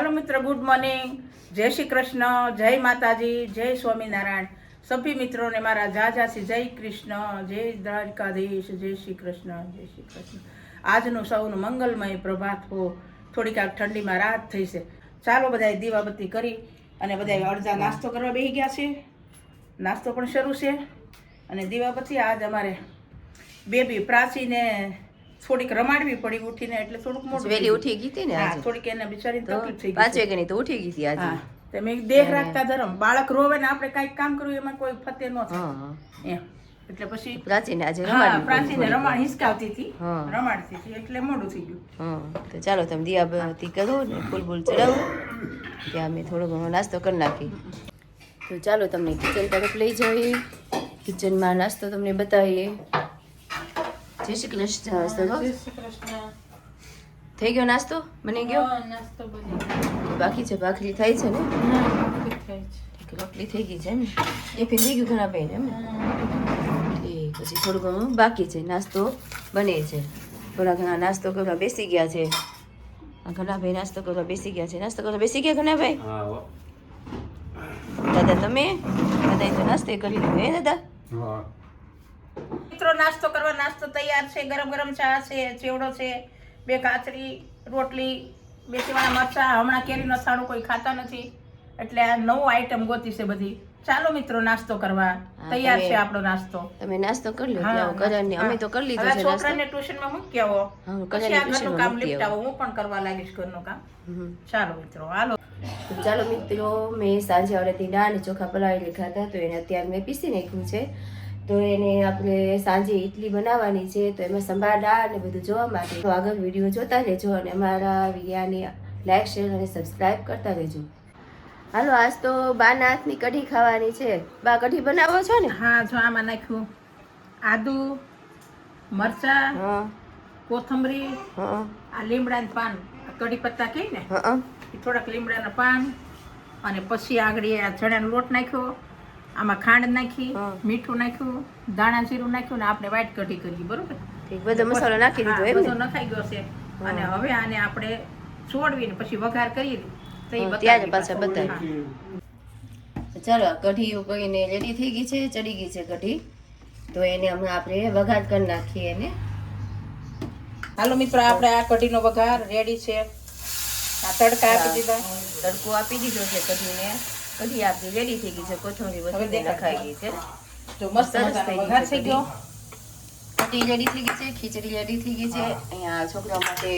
હાલો મિત્ર, good morning, જય શ્રી કૃષ્ણ, જય માતાજી, જય સ્વામિનારાયણ. સભી મિત્રોને મારા જાજાસી જય કૃષ્ણ, જય દ્વારકાધીશ, જય શ્રી કૃષ્ણ, જય શ્રી કૃષ્ણ. આજનું સૌનું મંગલમય પ્રભાત હો. થોડીક આ ઠંડીમાં રાહત થઈ છે. ચાલો બધાએ દીવાબત્તી કરી અને બધાએ અડધા નાસ્તો કરવા બેસી ગયા છે. નાસ્તો પણ શરૂ છે અને દીવાબત્તી આજ અમારે બેબી પ્રાચીને થોડીક રમાડવી પડી ઉઠીને, એટલે થોડુંક મોડું વેલી ઉઠી ગઈ હતી ને હા, આજે થોડીક એને બિચારીને તકલીફ થઈ ગઈ 5 વાગ્યાની તો ઉઠી ગઈ હતી આજે. હા, તે મેં દેહ રાખતા ધરમ. બાળક રોવે ને આપણે કાંઈક કામ કરવું એમાં કોઈ ફતે ન થાય એમ. એટલે પછી પ્રાચીને આજે હા, રમાડી પ્રાચીને રમાડ હિસકાવતી હતી, રમાડતી હતી, એટલે મોડું થઈ ગયું. તો ચાલો તમે દીવાબત્તી કરો ને ફૂલ ફૂલ ચડાવો. ત્યાં અમે થોડો ઘણો નાસ્તો કરી નાખી. તો ચાલો તમને કિચન તરફ લઈ જઈએ. કિચનમાં નાસ્તો તમને બતાવીએ. જય શ્રી કૃષ્ણ. સરો થઈ ગયો નાસ્તો? બની ગયો? નાસ્તો બની બાકી છે? ભાખરી થાય છે ને? થાય છે. રોટલી થઈ ગઈ છે એમ? ટિફિન થઈ ગયું ઘણા ભાઈ એમ? પછી થોડું ઘણું બાકી છે. નાસ્તો બને છે. થોડા ઘણા નાસ્તો કરવા બેસી ગયા છે. ઘણા ભાઈ નાસ્તો કરવા બેસી ગયા છે. નાસ્તો કરવા બેસી ગયા ઘણા ભાઈ? દાદા તમે? દાદા તો નાસ્તો કરી લીધો હે દાદા? મિત્રો, નાસ્તો કરવા નાસ્તો તૈયાર છે. ગરમ ગરમ ચા છે, ચેવડો છે, 2 કાચરી, રોટલી, 2 સેવાના મરચા. હમણાં કેરીનો સાણું કોઈ ખાતા નથી, એટલે આ નવું આઈટમ ગોતી છે બધી. ચાલો મિત્રો, નાસ્તો કરવા તૈયાર છે આપણો નાસ્તો. તમે નાસ્તો કરી લો. ત્યાં કરાને અમે તો કરી લીધો છે. છોકરાને ટ્યુશનમાં મૂકી આવો, પછી આ ઘરનું કામ નિપટાવો. હું પણ કરવા લાગીશ ઘરનું કામ. ચાલો મિત્રો, હાલો. તો ચાલો મિત્રો, મેં સાંજે આવડેથી દાળ અને ચોખા પલાળી લીધા હતા, તો એને અત્યારે મેં પીસી નાખ્યું છે. તો એને આપણે સાંજે ઇડલી બનાવવાની છે, તો એમાં સંભાર દાળ ને બધું જોવા માટે તો આગળ વિડીયો જોતા રહેજો અને અમારા વિડીયાને લાઈક, શેર અને સબસ્ક્રાઈબ કરતા રહેજો. હાલો, આજ તો બાના હાથની કઢી ખાવાની છે. બા કઢી બનાવો છો ને? હા, જો આમાં નાખ્યું આદુ, મરચા, કોથમરી, આ લીમડાના પાન, કઢી પત્તા કહે ને, થોડાક લીમડાના પાન, અને પછી આગળ આ ચણાનો લોટ નાખ્યો. આમાં ખાંડ નાખી, મીઠું નાખ્યું, દાણા જીરું નાખ્યું ને આપણે વ્હાઈટ કઢી કરી. બરોબર? બધો મસાલો નાખી દીધો એમ? બધો નખાઈ ગયો છે. અને હવે આને આપણે છોડવીને પછી વઘાર કરી ત્યારે પાછા બતાવી. ચાલો, કઢી ઉકળીને રેડી થઈ ગઈ છે, ચડી ગઈ છે કઢી. તો એને હમણાં આપણે વઘાર કરી નાખીએ એને. હાલો મિત્રો, આપણે આ કઢીનો વઘાર રેડી છે. આ તડકા આપી દીધા, તડકો આપી દીધો છે કઢીને. કઢી આપણી રેડી થઈ ગઈ છે. કોથમરી બધું નખાઈ ગઈ છે. તો મસ્ત વઘાર થઈ ગયો. કઢી રેડી થઈ ગઈ છે, ખીચડી રેડી થઈ ગઈ છે. અહીંયા છોકરા માટે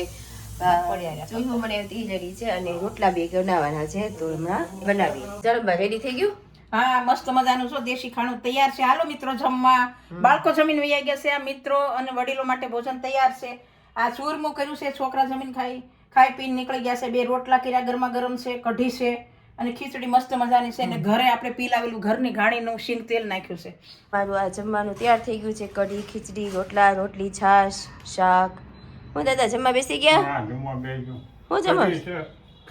ચોખ્ખું બનાવતી રેડી છે અને રોટલા 2 બનાવવાના છે, તો હમણાં બનાવીએ. ચાલો બા, રેડી થઈ ગયું? હા, મસ્ત મજાનું છો દેશી ખાણું તૈયાર છે. હાલો મિત્રો, જમવા. બાળકો જમીન વૈયા ગયા છે. આ મિત્રો અને વડીલો માટે ભોજન તૈયાર છે. આ ચૂરમું કર્યું છે, છોકરા જમીન ખાઈ પીને નીકળી ગયા છે. 2 રોટલા કર્યા, ગરમા ગરમ છે, કઢી છે અને ખીચડી મસ્ત મજાની છે. અને ઘરે આપણે પીલાવેલું ઘરની ઘાણીનું શીંગ તેલ નાખ્યું છે. મારું આ જમવાનું તૈયાર થઈ ગયું છે. કઢી, ખીચડી, રોટલા, રોટલી, છાશ, શાક. હું દાદા જમવા બેસી ગયા? હા, જમવા બેસી હું જમવા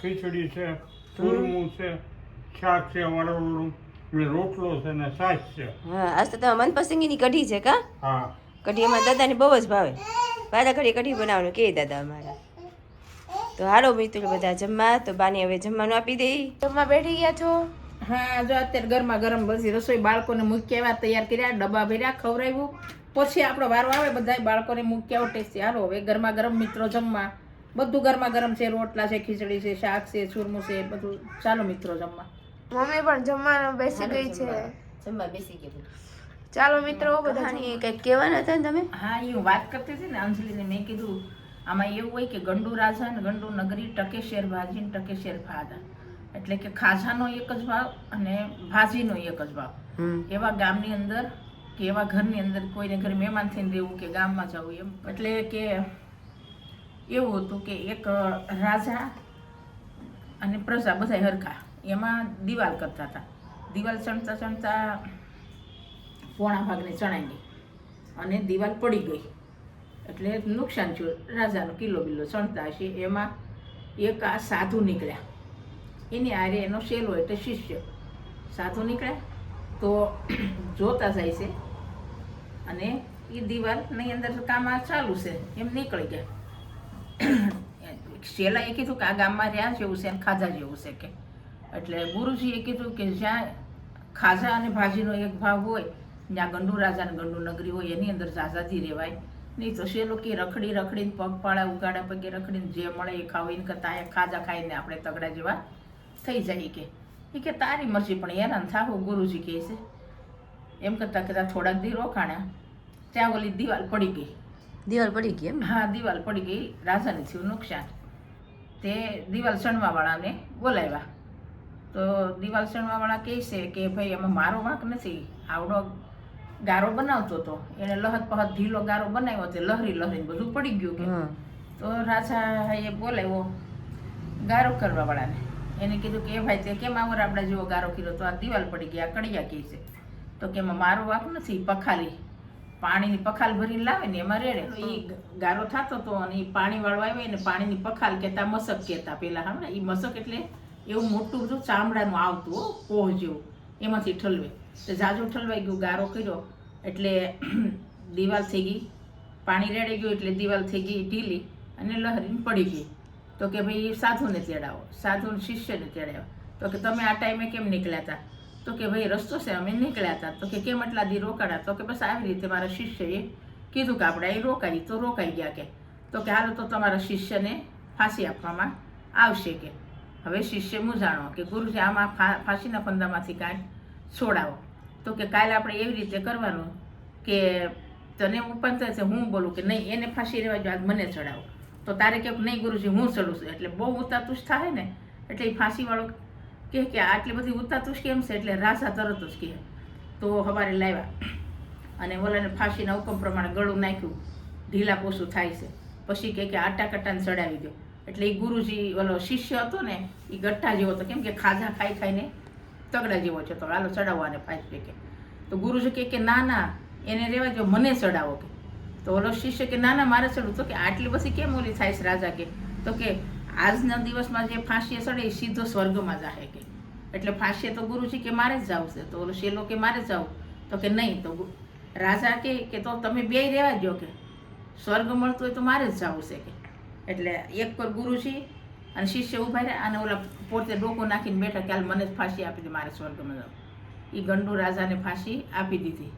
ખીચડી છે, ચૂરમું છે, શાક છે, વડોળું ને રોટલો છે ને છાશ છે. હા, આજ તો તમારા મનપસંદની કઢી છે કા? હા, કઢી અમારા દાદાને બહુ જ ભાવે. બાદા ઘડી કઢી બનાવવાનું કે દાદા અમારા. તો હાલો મિત્રો બધા જમવા. તો બાને હવે જમવાનું આપી દઈ. જમવા બેઠી ગયા છો? હા, જો અત્યારે ગરમા ગરમ બધી રસોઈ બાળકોને મૂકી આવ્યા, તૈયાર કર્યા, ડબ્બા ભર્યા, ખવડાવ્યું. પછી આપણો વારો આવે બધા બાળકોને મૂકી આવો ટેસ્ટી. હાલો હવે ગરમા ગરમ મિત્રો જમવા. બધું ગરમા ગરમ છે. રોટલા છે, ખીચડી છે, શાક છે, ચૂરમું છે, બધું. ચાલો મિત્રો જમવા. મમ્મી પણ જમવાનું બેસી ગઈ છે. જમવા બેસી ગયા. ચાલો મિત્રો, બધા કંઈક કહેવાના હતા ને તમે? હા, એ હું વાત કરતી હતી ને અંજલિને. મેં કીધું આમાં એવું હોય કે ગંડુ રાજા ને ગંડુ નગરી, ટકે શેર ભાજી ને ટકે શેર ફાદા. એટલે કે ખાજાનો એક જ ભાવ અને ભાજીનો એક જ ભાવ. એવા ગામની અંદર કે એવા ઘરની અંદર કોઈને ઘરે મહેમાન થઈને રહેવું કે ગામમાં જવું એમ. એટલે કે એવું હતું કે એક રાજા અને પ્રજા બધા હરખા એમાં દિવાલ કરતા હતા. દિવાલ ચણતા ચણતા પોણા ભાગને ચણાઈ ગઈ અને દિવાલ પડી ગઈ, એટલે નુકસાન થયું. રાજાનો કિલ્લો બિલ્લો ચણતા હશે. એમાં એક આ સાધુ નીકળ્યા. એની આરે એનો શેલો એટલે શિષ્ય. સાધુ નીકળ્યા તો જોતા જાય છે અને એ દિવાલની અંદર કામ ચાલુ છે એમ નીકળી ગયા. શેલાએ કીધું કે આ ગામમાં રહ્યા જેવું છે અને ખાજા જેવું છે કે એટલે ગુરુજીએ કીધું કે જ્યાં ખાજા અને ભાજીનો એક ભાવ હોય જ્યાં ગંડુ રાજા અને ગંડુ નગરી હોય એની અંદર ઝાઝાથી રહેવાય નહીં તો શેલો કે રખડીને પગપાળા ઉગાડા પગે રખડીને જે મળે એ ખાવ એને કરતાં અહીંયા ખાજા ખાઈને આપણે તગડા જેવા થઈ જાય કે તારી મરજી પણ હેરાન થાવું ગુરુજી કહે છે એમ કરતાં થોડાક દી રોકાણા ત્યાં ઓલી દિવાલ પડી ગઈ. દિવાલ પડી ગઈ એમ? હા, દિવાલ પડી ગઈ, રાજાને થયું નુકસાન. તે દિવાલ સણવાવાળાને બોલાવ્યા તો દિવાલ સણવાવાળા કહે છે કે ભાઈ એમાં મારો વાંક નથી, આવડો ગારો બનાવતો હતો એને લહદ પહદ ઢીલો ગારો બનાવ્યો તે લહરીને બધું પડી ગયું કે તો રાજાએ બોલાવ્યો ગારો કરવાવાળાને. એને કીધું કે ભાઈ તે કેમ આવો આપણા જેવો ગારો કર્યો તો આ દિવાલ પડી ગઈ, આ કડિયા કહે છે. તો કે એમાં મારો વાંક નથી, પખાલી પાણીની પખાલ ભરીને લાવે ને એમાં રેડે એ ગારો થતો હતો અને એ પાણી વાળવા આવે ને પાણીની પખાલ કહેતા મસક કહેતા પેલા હા એ મસક એટલે એવું મોટું બધું ચામડાનું આવતું પોહ જેવું એમાંથી ઠલવે તો જાજો ઠલવાઈ ગયું, ગારો કર્યો એટલે દિવાલ થઈ ગઈ, પાણી રેડી ગયું એટલે દિવાલ થઈ ગઈ ઢીલી અને લહરીને પડી ગઈ. તો કે ભાઈ સાધુને તેડાવો, સાધુને શિષ્યને તેડાવ્યો. તો કે તમે આ ટાઈમે કેમ નીકળ્યા હતા? તો કે ભાઈ રસ્તો છે અમે નીકળ્યા હતા. તો કે કેમ એટલા દી રોકાણા? તો કે બસ આવી રીતે મારા શિષ્યએ કીધું કે આપણે અહીં રોકાઈ તો રોકાઈ ગયા કે. તો કે હાલો તો તમારા શિષ્યને ફાંસી આપવામાં આવશે કે. હવે શિષ્ય મૂંઝાણો કે ગુરુજી આમાં ફાંસીના ફંદામાંથી કાંઈ છોડાવો. તો કે કાલે આપણે એવી રીતે કરવાનું કે તને ઉપંતર છે હું બોલું કે નહીં એને ફાંસી રહેવા જો આજ મને ચડાવો. તો તારે કે નહીં ગુરુજી હું ચડું છું. એટલે બહુ ઉતાતુષ થાય ને એટલે એ ફાંસીવાળો કે આટલી બધી ઉતાતુષ કેમ છે? એટલે રાજા તરત જ કહે. તો સવારે લાવ્યા અને ઓલાને ફાંસીના હુકમ પ્રમાણે ગળું નાખ્યું, ઢીલા પોસું થાય છે. પછી કે આટા કટાને ચડાવી દો. એટલે એ ગુરુજી ઓલો શિષ્ય હતો ને એ ગઠ્ઠા જેવો હતો, કેમ કે ખાજા ખાઈને તગડા જેવો છે. તો હાલો ચડાવવાને ફાંસી કે. તો ગુરુજી કે ના એને રહેવા દો, મને ચડાવો કે. તો ઓલો શિષ્ય કે ના મારે ચડવું. તો કે આટલી બધી કેમ ઓલી થાય છે રાજા કે? તો કે આજના દિવસમાં જે ફાંસીએ ચડે એ સીધો સ્વર્ગમાં જાય કે. એટલે ફાંસીએ તો ગુરુજી કે મારે જ જવું છે. તો ઓલો શેલો કે મારે જ જવું. તો કે નહીં. તો રાજા કે તો તમે બેય રહેવા દો કે, સ્વર્ગ મળતો હોય તો મારે જ જવું છે કે. એટલે એક પર ગુરુજી અને શિષ્ય ઉભા રહ્યા અને ઓલા પોતે ડોકો નાખીને બેઠા કે હાલ મને જ ફાંસી આપી દે, મારે સ્વર્ગમાં જવું. એ ગંડુ રાજાને ફાંસી આપી દીધી.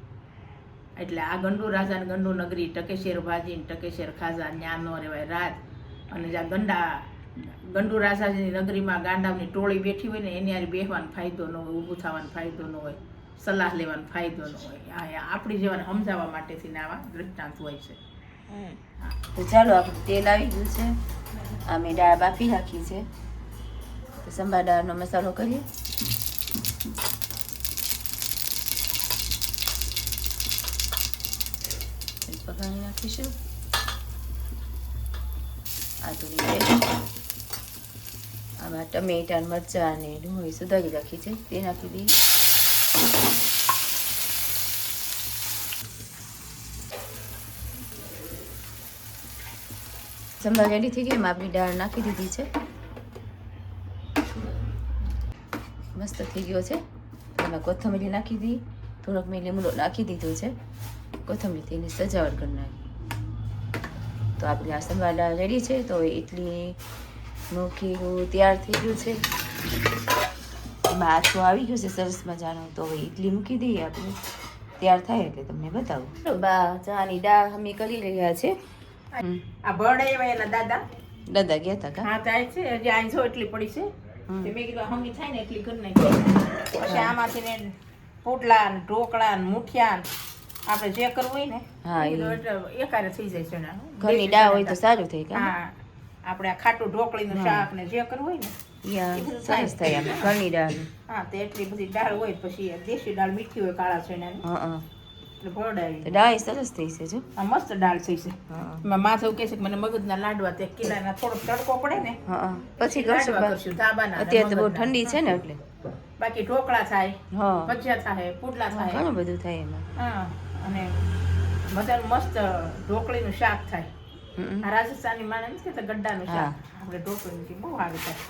એટલે આ ગંડુ રાજા ને ગંડુ નગરી, ટકેશેર ભાજી ટકેશેર ખાજા, ન્યા ન રહેવાય રાત. અને જ્યાં ગંડુ રાજાની નગરીમાં ગાંડાની ટોળી બેઠી હોય ને એની હારે બેસવાનો ફાયદો ન હોય, ઊભું થવાનો ફાયદો ન હોય, સલાહ લેવાનો ફાયદો ન હોય. આપણી જેવાને સમજાવવા માટેથી ને આવા દ્રષ્ટાંત હોય છે. તો ચાલો આપણું તેલ આવી ગયું છે, આ મેં દાળ બાફી નાખી છે. તો સંભાર દાળનો મસાલો કરીએ. પકાવી નાખીશું. આ થોડી આમાં ટમેટા મરચાં અને ડુંગળી સુધારી રાખી છે તે નાખી દઈએ. સંભાર રેડી થઈ ગઈ. એમાં આપણી દાળ નાખી દીધી છે, મસ્ત થઈ ગયો છે. એમાં કોથમરી નાખી દીધી, થોડોક મેં લીમડો નાખી દીધો છે, કોથમરીથી એની સજાવટ કરી નાખી. તો આપણી આ સંભાર દાળ રેડી છે. તો ઇડલીનું ખીરું તૈયાર થઈ ગયું છે. એમાં આથો આવી ગયું છે સરસ મજાનો. તો હવે ઇડલી મૂકી દઈએ આપણે, તૈયાર થાય એટલે તમને બતાવું. બા ચાની દાળ અમે કરી રહ્યા છે. આ ભરડે એવા એના દાદા ગયા હતા કા? હા થાય છે. હજી આંસો એટલી પડી છે. મેં કીધું હમી થાય ને એટલી કરી નાખી. પછી આમાંથી ને પુડલા ને ઢોકળા ને મુઠિયા આપણે જે કરવું હોય ને એકારે થઈ જાય છે. ઘરની દાળ હોય તો સારું થઈ ગયા. હા, આપણે આ ખાટું ઢોકળીનું શાક ને જે કરવું હોય ને સરસ થાય. આપણે ઘરની દાળ. હા, તો એટલી બધી દાળ હોય. પછી દેશી દાળ મીઠી હોય, કાળા ચણાની, એટલે ભરડાવી દાળ સરસ થઈ છે. જો આ મસ્ત દાળ થઈ છે. એમાં માથે કહે છે કે મને મગજના લાડવા તે કિલ્લાના થોડોક તડકો પડે ને પછી લાડવા કરશું ધાબાના. અત્યારે તો બહુ ઠંડી છે ને એટલે બાકી ઢોકળા થાય, ભજીયા થાય, પુડલા થાય, ઘણું બધું થાય એમાં. હા, અને મજાનું મસ્ત ઢોકળીનું શાક થાય. આ રાજસ્થાની માને નથી કહેતા ગड्ढાનું શાક, આપણે ઢોકળીનું બહુ સારું થાય.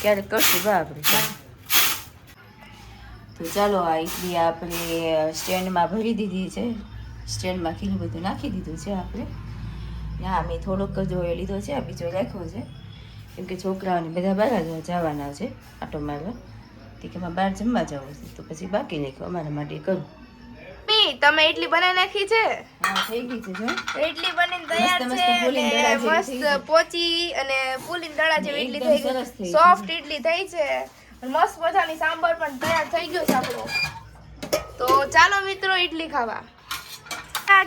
ક્યારેક કરશું બા આપણે. તો ચાલો આ ઇડલી આપણે સ્ટેન્ડમાં ભરી દીધી છે. સ્ટેન્ડમાં ખીરું બધું નાખી દીધું છે આપણે. હા મેં થોડોક જ ઓયો લીધો છે, આ બીજો રાખ્યો છે કેમ કે છોકરાઓને બધા બહાર જવાના છે આટો મારવા, તે કે અમારે બહાર જમવા જવું છે તો પછી બાકી રાખ્યું અમારા માટે કરું. મમ્મી તમે ઇડલી બનાવી નાખી છે? હા થઈ ગઈ છે જો. ઇડલી બનીને તૈયાર મસ્ત છે ફૂલીને અને દડા જેવી થઈ મસ્ત ગઈ. પોચી અને ફૂલીને દડા જેવી ઇડલી એકદમ થઈ સરસ થઈ ગઈ, ગઈ. સોફ્ટ ઇડલી થઈ છે અને મસ્ત મજાની સાંભાર પણ તૈયાર થઈ ગયો છે આપણો. તો ચાલો મિત્રો ઇડલી ખાવા.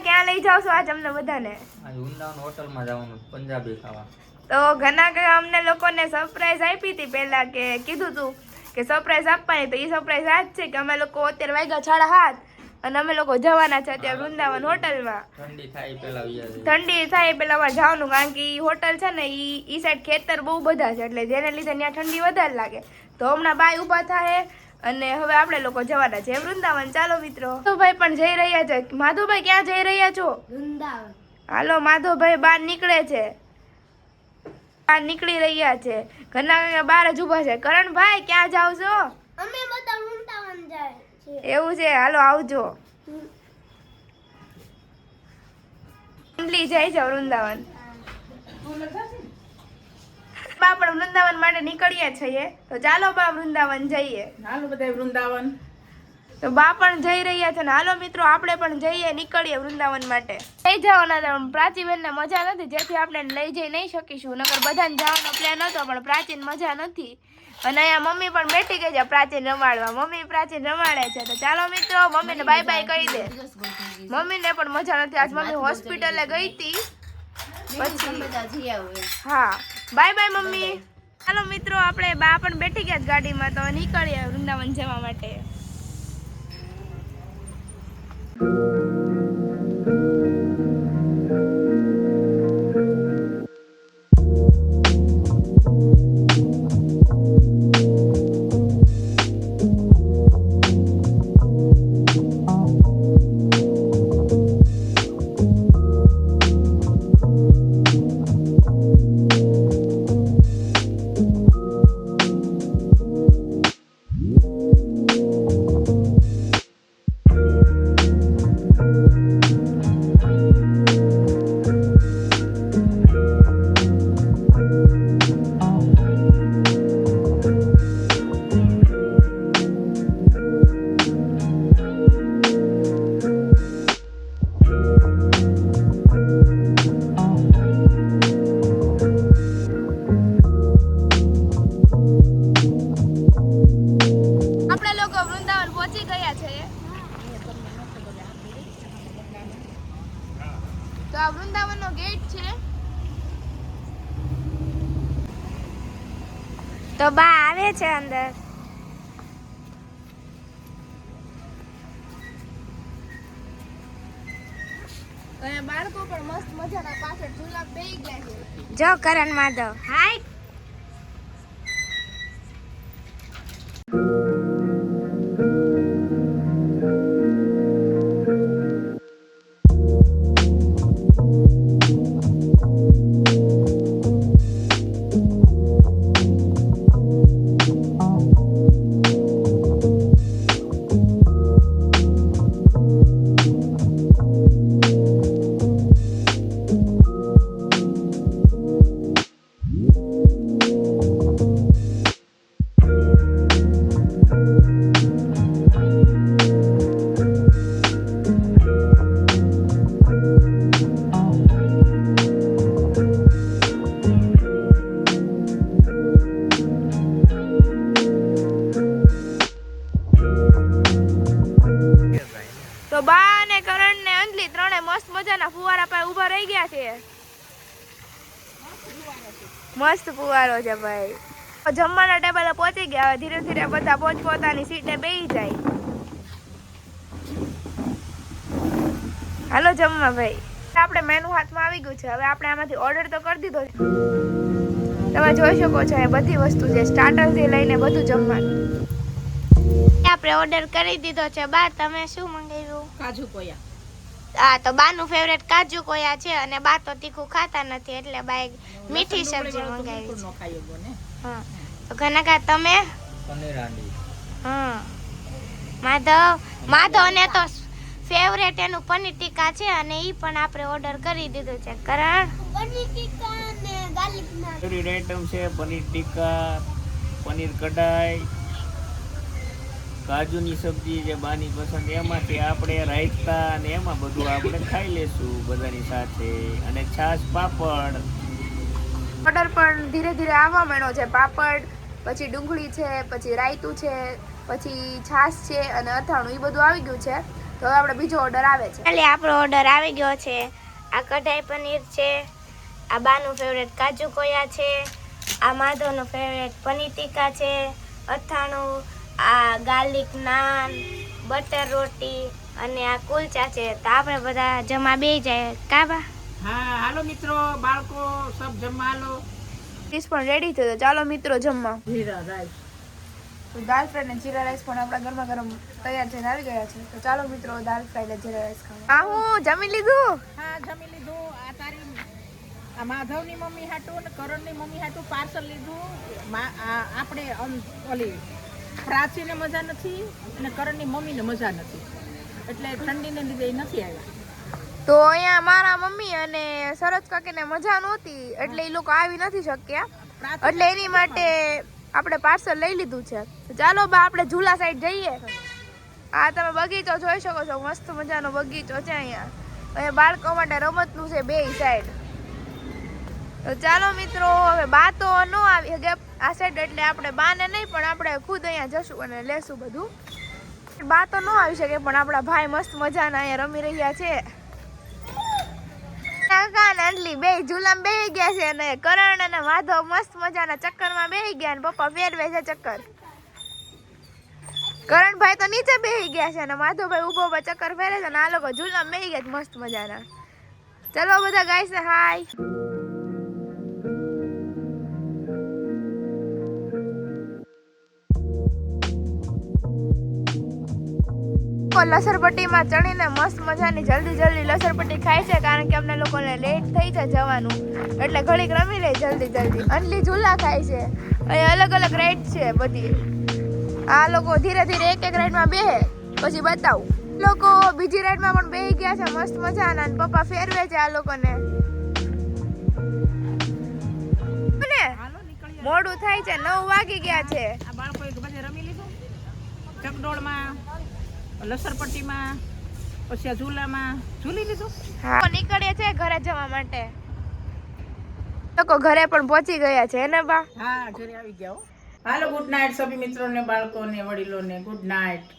ક્યાં લઈ જાવ છો આજ અમને બધાને? આજ વૃંદાવન હોટલમાં જવાનું છે, પંજાબી ખાવા. તો ઘણા અમને લોકોને સરપ્રાઈઝ આપી હતી પહેલા, કે કીધું તું કે સરપ્રાઈઝ આપવાની, તો એ સરપ્રાઈઝ આ જ છે કે અમે લોકો અત્યારે વાગ્યા 7:30 અને અમે લોકો જવાના છે અત્યારે વૃંદાવન હોટલમાં. ઠંડી થાય પેલા ઠંડી થાય પેલા અમારે જવાનું, કારણ કે ઈ હોટલ છે ને ઈ સાઈડ ખેતર બહુ બધા છે, એટલે જેને લીધે ત્યાં ઠંડી વધારે લાગે. તો હમણાં બાય ઊભા થાય અને હવે આપણે લોકો જવાના છે વૃંદાવન. ચાલો મિત્રો, માધવભાઈ પણ જઈ રહ્યા છે. માધવભાઈ ક્યાં જઈ રહ્યા છો? વૃંદાવન. હાલો માધવભાઈ બહાર નીકળે છે, બહાર નીકળી રહ્યા છે. ઘરના બહાર જ ઊભા છે. કરણભાઈ ક્યાં જાવ છો? અમે બધા વૃંદાવન જાય છે. એવું છે, હાલો આવજો. જાય છે વૃંદાવન. બા પણ વૃંદાવન માટે નીકળીએ છીએ, તો ચાલો બા વૃંદાવન જઈએ. હાલો બધા વૃંદાવન. તો બા પણ જઈ રહ્યા છે ને હાલો મિત્રો આપણે પણ જઈએ, નીકળીએ વૃંદાવન માટે. લઈ જવાના પ્રાચીબેનને મજા નથી, જેથી આપણે લઈ જઈ નહીં શકીશું, નકર બધાને જવાનો પ્લાન હતો પણ પ્રાચીન મજા નથી. અને અહીંયા મમ્મી પણ બેઠી ગઈ છે પ્રાચીન રમાડવા. મમ્મી પ્રાચીન રમાડે છે, તો ચાલો મિત્રો મમ્મીને બાય બાય કહી દે. મમ્મીને પણ મજા નથી, આજ મમ્મી હોસ્પિટલે ગઈ હતી પછી. હા બાય બાય મમ્મી. ચાલો મિત્રો આપણે બા પણ બેઠી ગયા ગાડીમાં, તો નીકળીએ વૃંદાવન જવા માટે. તો આ વૃંદાવનનો ગેટ છે. તો બા આવે છે અંદર. અને બાળકો પણ મસ્ત મજાના પાછળ ઝૂલા બેહી ગયા છે. જો કરણ માધવ હાય. તો બા અને કરણ ને અંજલિ ત્રણે મસ્ત મજાના ફુવારા પાસે ઊભા રહી ગયા છે. મસ્ત ફુવારો છે ભાઈ. જમવાના ટેબલે પહોંચી ગયા. ધીરે ધીરે બધા પોતપોતાની સીટે બેસી જાય. હાલો જમવા ભાઈ. આપણે મેનુ હાથમાં આવી ગયું છે. હવે આપણે આમાંથી ઓર્ડર તો કરી દીધો છે. તમે જોઈ શકો છો એ બધી વસ્તુ છે, સ્ટાર્ટર થી લઈને બધું જમવાનું. આપણે ઓર્ડર કરી દીધો છે. બા તમે શું મંગાવ્યું? કાજુ કોયા. હા, તો બાનું ફેવરેટ કાજુ કોયા છે અને બા તો તીખું ખાતા નથી એટલે બાએ મીઠી સબ્જી મંગાવી છે. હા, તો ઘનકા તમે? પનીર હાંડી. હા, માધવ ને તો ફેવરેટ એનું પનીર ટીકા છે અને ઈ પણ આપણે ઓર્ડર કરી દીધું છે. કરણ પનીર ટીકા અને ગાર્લિક નાન. ફેવરિટ આઈટમ છે પનીર ટીકા, પનીર કઢાઈ, કાજુની સબ્જી જે બાની પસંદ, એમાંથી આપણે રાયતા અને એમાં બધું આપણે ખાઈ લેશું બધાની સાથે, અને છાશ પાપડ. ઓર્ડર પણ ધીરે ધીરે આવવા માંડ્યો છે. પાપડ, પછી ડુંગળી છે, પછી રાયતું છે, પછી છાશ છે અને અથાણું, એ બધું આવી ગયું છે. તો હવે આપણે બીજો ઓર્ડર આવે છે. એટલે આપણો ઓર્ડર આવી ગયો છે. આ કઢાઈ પનીર છે, આ બાનું ફેવરેટ કાજુ કોયા છે, આ માધવનું ફેવરેટ પનીર ટીકા છે, અથાણું, આ ગાર્લિક નાન, બટર રોટી અને આ કુલચા છે. તો આપણે બધા જમા બેસી જાય કાબા. હા હાલો મિત્રો, બાળકો સબ જમવા હાલો. ડીશ પણ રેડી થયો. ચાલો મિત્રો જમવા. જીરા રાઈસ. તો દાલ ફ્રાય ને જીરા રાઈસ પણ આપણા ગરમા ગરમ તૈયાર થઈને આવી ગયા છે. તો ચાલો મિત્રો દાલ ફ્રાય ને જીરા રાઈસ ખાવા. આ હું જમી લીધું. હા જમી લીધું. આ તારી આ માધવની મમ્મી હાટું અને કરણની મમ્મી હાટું પાર્સલ લીધું. આપણે ઓલી પ્રાચીને મજા નથી અને કરણની મમ્મીને મજા નથી, એટલે ઠંડીને લીધે એ નથી આવ્યા. તો અહીંયા મારા મમ્મી અને સરોજ કાકીને મજા નહોતી એટલે એ લોકો આવી નથી શક્યા, એટલે એની માટે આપણે પાર્સલ લઈ લીધું છે. તો ચાલો બા આપણે ઝૂલા સાઈડ જઈએ. આ તમે બગીચો જોઈ શકો છો, મસ્ત મજાનો બગીચો છે અહીંયા. અહીંયા બાળકો માટે રમતનું છે બે સાઈડ. તો ચાલો મિત્રો, હવે બા તો ન આવી શકે આ સાઈડ, એટલે આપણે બાને નહીં પણ આપણે ખુદ અહીંયા જશું અને લેશું બધું. બા તો ન આવી શકે પણ આપણા ભાઈ મસ્ત મજાના અહીંયા રમી રહ્યા છે. કાકા ને અંજલી બે ઝૂલામાં બેહી ગયા છે અને કરણ અને માધવ મસ્ત મજાના ચક્કરમાં બેહી ગયા અને પપ્પા ફેરવે છે ચક્કર. કરણભાઈ તો નીચે બેહી ગયા છે અને માધવભાઈ ઊભો ઊભા ચક્કર ફેરે છે અને આ લોકો ઝૂલામાં બેહી ગયા છે મસ્ત મજાના. ચલો બધા ગાઈસ ને હાય. લસરપટ્ટીમાં ચડીને મસ્ત મજાની જલ્દી લસરપટ્ટી ખાય છે, કારણ કે અમને લોકોને લેટ થઈ છે જવાનું, એટલે ઘડીક રમી લે જલ્દી. અંજલી ઝૂલા ખાય છે. અહીં અલગ અલગ રાઈડ છે બધી. આ લોકો ધીરે ધીરે એક એક રાઈડમાં બેહે પછી બતાવું. લોકો બીજી રાઈડમાં પણ બેહી ગયા છે મસ્ત મજાના અને પપ્પા ફેરવે છે આ લોકોને. મોડું થાય છે, 9 વાગી ગયા છે. આ બાળકોએ બધે રમી લીધું. ચકડોળમાં, લસરપટ્ટીમાં, પછી આ ઝૂલામાં ઝૂલી લીધું. હા, નીકળીએ છે ઘરે જવા માટે. લોકો ઘરે પણ પહોંચી ગયા છે ને બા? હા ઘરે આવી ગયા હો. હાલો ગુડ નાઇટ સભી મિત્રોને, બાળકોને, વડીલોને ગુડ નાઇટ.